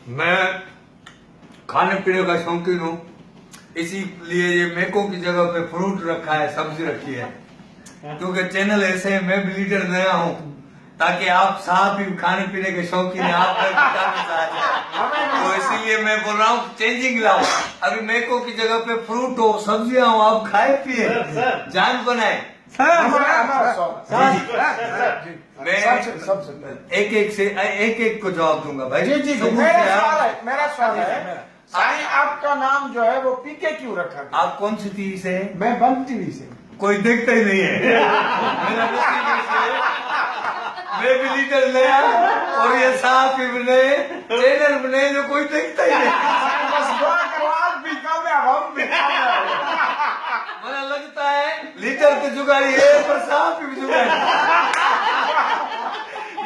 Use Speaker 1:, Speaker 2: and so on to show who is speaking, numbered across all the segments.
Speaker 1: मैं खाने पीने का शौकीन हूँ, इसीलिए ये मेको की जगह पे फ्रूट रखा है, सब्जी रखी है। क्योंकि चैनल ऐसे है, मैं भी लीडर नया हूँ, ताकि आप साहब भी खाने पीने के शौकीन है, आप तो इसीलिए मैं बोल रहा हूँ चेंजिंग लाओ। अभी मेको की जगह पे फ्रूट हो, सब्जियां हो, आप खाए पिए, जान बनाए। मैं एक एक को जवाब दूंगा भाई।
Speaker 2: जी मेरा सवाल है साईं, आपका नाम जो है वो पीके क्यों रखा गया?
Speaker 1: आप कौन सी टीवी से?
Speaker 2: मैं बंद टीवी से।
Speaker 1: कोई देखता ही नहीं है। मैं भी लीडर नया और ये साहब भी बने, चैनल बने, जो कोई देखता ही नहीं।
Speaker 2: बस दुआ करो, आप भी कामयाब, हम भी कामयाब।
Speaker 1: मुझे लगता है लीडर तो जुगाड़ी है पर साहब भी जुगाड़ी।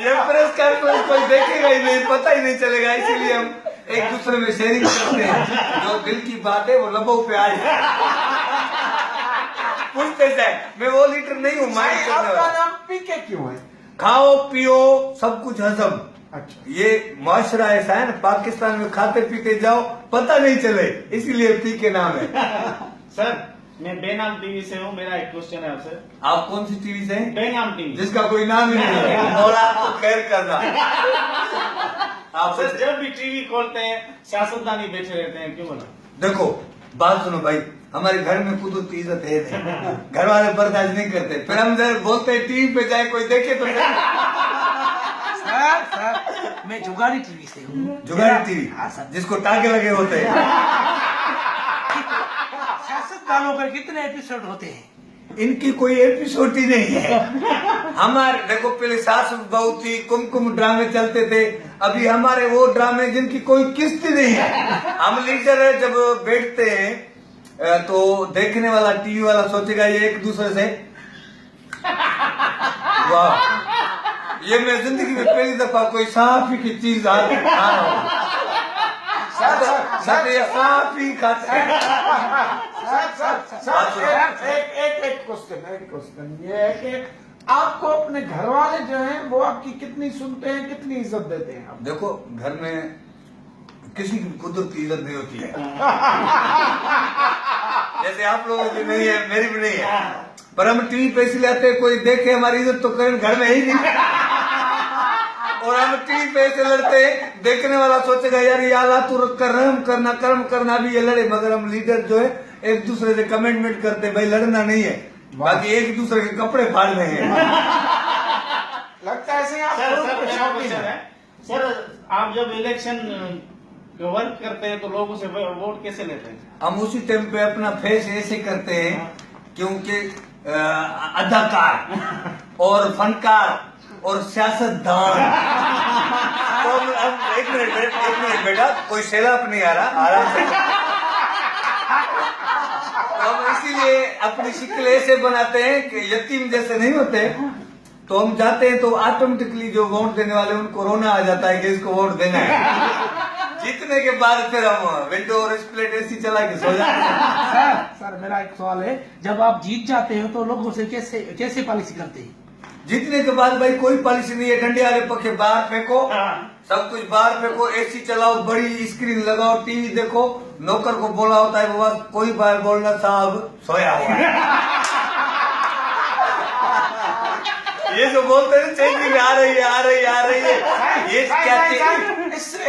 Speaker 1: ये प्रेस कॉन्फ्रेंस कोई देखेगा ही नहीं, पता ही नहीं चलेगा, इसीलिए हम एक दूसरे में शेयरिंग करते हैं। जो दिल की बात है वो लबों पे आ जाए। पूछते जाए, मैं वो लीडर नहीं हूँ।
Speaker 2: आपका नाम पीके क्यों है?
Speaker 1: खाओ पियो सब कुछ हजम।
Speaker 2: अच्छा,
Speaker 1: ये माशरा ऐसा है ना, पाकिस्तान में खाते पीते जाओ पता नहीं चले, इसीलिए पीके नाम है।
Speaker 3: सर मैं बेनाम टीवी से हूँ, मेरा एक क्वेश्चन है आपसे।
Speaker 1: आप कौन सी टीवी से?
Speaker 3: बेनाम टीवी,
Speaker 1: जिसका कोई नाम ही नहीं है। मौला आपको खैर करना। आप
Speaker 3: सर जब भी टीवी खोलते हैं सियासतदान ही बैठे रहते हैं, क्यों बोला?
Speaker 1: देखो बात सुनो भाई, हमारे घर में कुदरती इज्जत है नहीं, घर वाले बर्दाश्त नहीं करते, फिर हम जब बोलते हैं टीवी पे जाए कोई देखे तो
Speaker 4: सर मैं जुगाड़ी टीवी से हूँ।
Speaker 1: जुगाड़ी टीवी?
Speaker 4: हाँ सर।
Speaker 1: जिसको टाके लगे होते हैं।
Speaker 4: सियासतदानों के कितने एपिसोड होते हैं?
Speaker 1: इनकी कोई एपिसोड ही नहीं है। हमारे देखो पहले सास बहू थी, कुमकुम ड्रामे चलते थे, अभी हमारे वो ड्रामे जिनकी कोई किस्त ही नहीं है। हम लीडर जब बैठते हैं तो देखने वाला टीवी वाला सोचेगा ये एक दूसरे से वाह, ये मैं जिंदगी में पहली दफा कोई साफी की चीज आ रहा हूँ। साफ ही खाते हैं।
Speaker 2: एक क्वेश्चन ये है कि आपको अपने घर वाले जो हैं वो आपकी कितनी सुनते हैं, कितनी इज्जत देते हैं? आप
Speaker 1: देखो घर में किसी की कुदरती इज्जत नहीं होती है। जैसे आप लोगों की नहीं है, मेरी भी नहीं है, पर हम टीवी पे इसलिए आते हैं कोई देखे हमारी इज्जत तो करें, घर में ही नहीं। और हम टीवी पे ऐसे लड़ते हैं, देखने वाला सोचेगा यार ये आला तू कर्म करना भी ये लड़े, मगर हम लीडर जो है एक दूसरे से कमेंटमेंट करते हैं, भाई लड़ना नहीं है, बाकी एक दूसरे के कपड़े फाड़ रहे हैं।
Speaker 2: लगता है ऐसे आप
Speaker 3: सर
Speaker 2: लोग
Speaker 3: मेरा
Speaker 2: शौकीन
Speaker 3: क्वेश्चन
Speaker 2: हैं।
Speaker 3: है, सर आप जब इलेक्शन वर्क करते हैं तो लोगों से वोट कैसे लेते हैं?
Speaker 1: हम उसी टाइम पे अपना फेस ऐसे करते हैं क्योंकि अदाकार और फनकार और सियासतदान। तो एक मिनट बेटा, कोई सैलाब नहीं आ रहा, आराम से। हम इसीलिए अपनी शक्ल ऐसे बनाते हैं कि यतीम जैसे नहीं होते, तो हम जाते हैं तो ऑटोमेटिकली जो वोट देने वाले उनको रोना आ जाता है कि इसको वोट देना है। जीतने के बाद फिर हम विंडो और स्प्लिट एसी चला के सो जाते हैं।
Speaker 4: सर मेरा एक सवाल है, जब आप जीत जाते हो तो लोगों से कैसे पॉलिसी करते हैं?
Speaker 1: जीतने के बाद भाई कोई पॉलिसी नहीं है, डंडे वाले पखे बाहर फेंको, सब कुछ बाहर फेंको, एसी चलाओ, बड़ी स्क्रीन लगाओ, टीवी देखो, नौकर को बोला होता है वो कोई बार बोलना साहब सोया हुआ है। ये जो बोलते हैं चेंजिंग आ रही है, ये क्या चीज?
Speaker 2: इससे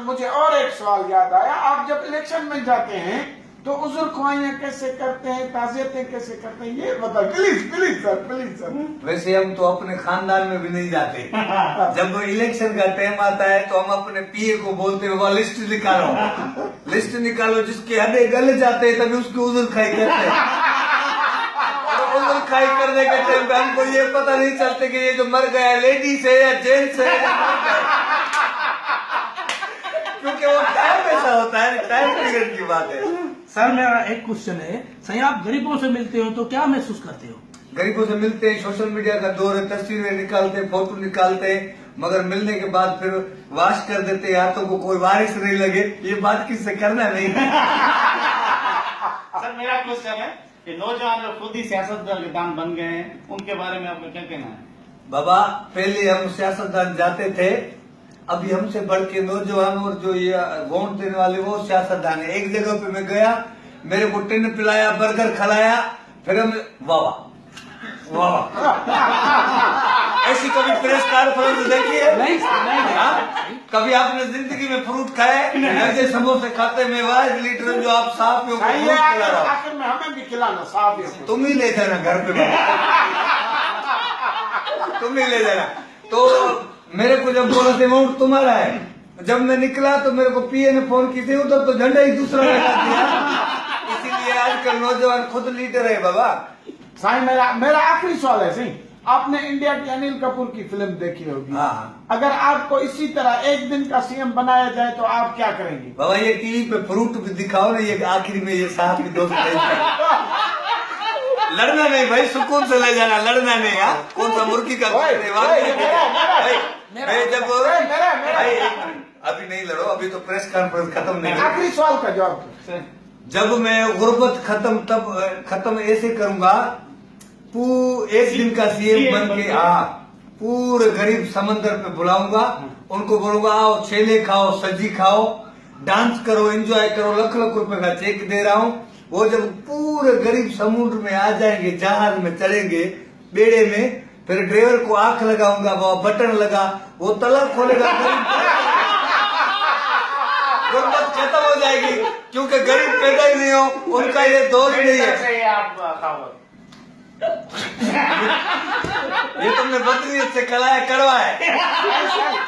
Speaker 2: मुझे और एक सवाल याद आया, आप जब इलेक्शन में जाते हैं तो उज़ुर ख्वाहियां कैसे करते हैं, ताज़ियतें कैसे करते हैं, ये बताओ प्लीज सर।
Speaker 1: वैसे हम तो अपने खानदान में भी नहीं जाते। जब इलेक्शन का टाइम आता है तो हम अपने पीए को बोलते हैं वो लिस्ट निकालो, जिसके हदे गले जाते हैं तभी उसकी उज़ुर खाई करते हैं। और उज़ुर खाई करने के टाइम पे हमको ये पता नहीं चलते कि ये जो मर गया लेडीज है या जेंट्स है, क्योंकि वो टाइम ऐसा होता है, टाइम पीरियड की बात है।
Speaker 4: सर मेरा एक क्वेश्चन है, सही आप गरीबों से मिलते हो तो क्या महसूस करते हो?
Speaker 1: गरीबों से मिलते हैं, सोशल मीडिया का दौर है, तस्वीरें निकालते, फोटो निकालते, मगर मिलने के बाद फिर वाश कर देते हैं हाथों को, कोई बारिश नहीं लगे, ये बात किससे करना नहीं।
Speaker 3: सर मेरा क्वेश्चन है कि नौजवान जो खुद ही सियासतदान बन गए हैं, उनके बारे में आपका क्या कहना है?
Speaker 1: बाबा पहले हम सियासतदान जाते थे अभी हमसे बढ़ के नौजवान और जो ये वोट देने वाले वो सियासतदान है। एक जगह पे मैं गया, मेरे को टिन पिलाया, बर्गर खिलाया, फिर हम वाह वाह वाह। ऐसी कभी प्रेस कॉन्फ्रेंस देखी है?
Speaker 4: नहीं
Speaker 1: हाँ? कभी आपने जिंदगी में फ्रूट खाए? ऐसे समोसे खाते में वाइज लीटर जो आप साफ पे
Speaker 2: नहीं,
Speaker 1: फ्रूट खिला रहा हो।
Speaker 2: आखिर में हमें भी खिलाना साफ है।
Speaker 1: तुम ही ले जाना घर पे, तुम ही ले जाना। तो मेरे को जब बोला था अमाउंट तुम्हारा है, जब मैं निकला तो मेरे को पीए ने फोन की थी, उधर तो झंडा ही दूसरा लगा दिया। इसीलिए आजकल नौजवान खुद लीडर है बाबा।
Speaker 2: साईं, मेरा आखिरी सवाल है सिंह, आपने इंडिया की अनिल कपूर की फिल्म देखी होगी।
Speaker 1: हाँ।
Speaker 2: अगर आपको इसी तरह एक दिन का सीएम बनाया जाए तो आप क्या करेंगे?
Speaker 1: बाबा ये टीवी पे फ्रूट भी दिखाओ ना, ये आखिरी में ये साहब की दोस्त लड़ना नहीं भाई, सुकून से ले जाना, लड़ना नहीं। यार कौन सा मुर्गी का
Speaker 2: भाई,
Speaker 1: मैं जब भाई अभी नहीं लड़ो, अभी तो प्रेस कॉन्फ्रेंस खत्म नहीं हुई।
Speaker 2: आखिरी सवाल का जवाब दो।
Speaker 1: जब मैं गुर्बत खत्म ऐसे करूंगा, एक दिन का सीएम बन के पूरे गरीब समंदर पे बुलाऊंगा, उनको बोलूंगा आओ छेले खाओ, सब्जी खाओ, डांस करो, एंजॉय करो, लाख लाख रुपए का चेक दे रहा हूँ। वो जब पूरे गरीब समुद्र में आ जाएंगे, जहाज में चढ़ेंगे, बेड़े में, फिर ड्राइवर को आंख लगाऊंगा, वो बटन लगा, वो तालाब खोलेगा, गुर्बत खत्म हो जाएगी, क्योंकि गरीब पैदा ही नहीं हो, उनका ये दौर ही नहीं है।
Speaker 3: आप
Speaker 1: ये तुमने बदनीयत से खिलाया, कड़वा है।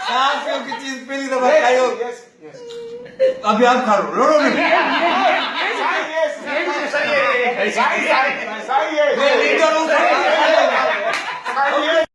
Speaker 1: सासियों की चीज पहली दफा खाई हो, अभी आप खा लो, लड़ो नहीं।
Speaker 2: सही है।
Speaker 1: मैं लीडर हूँ।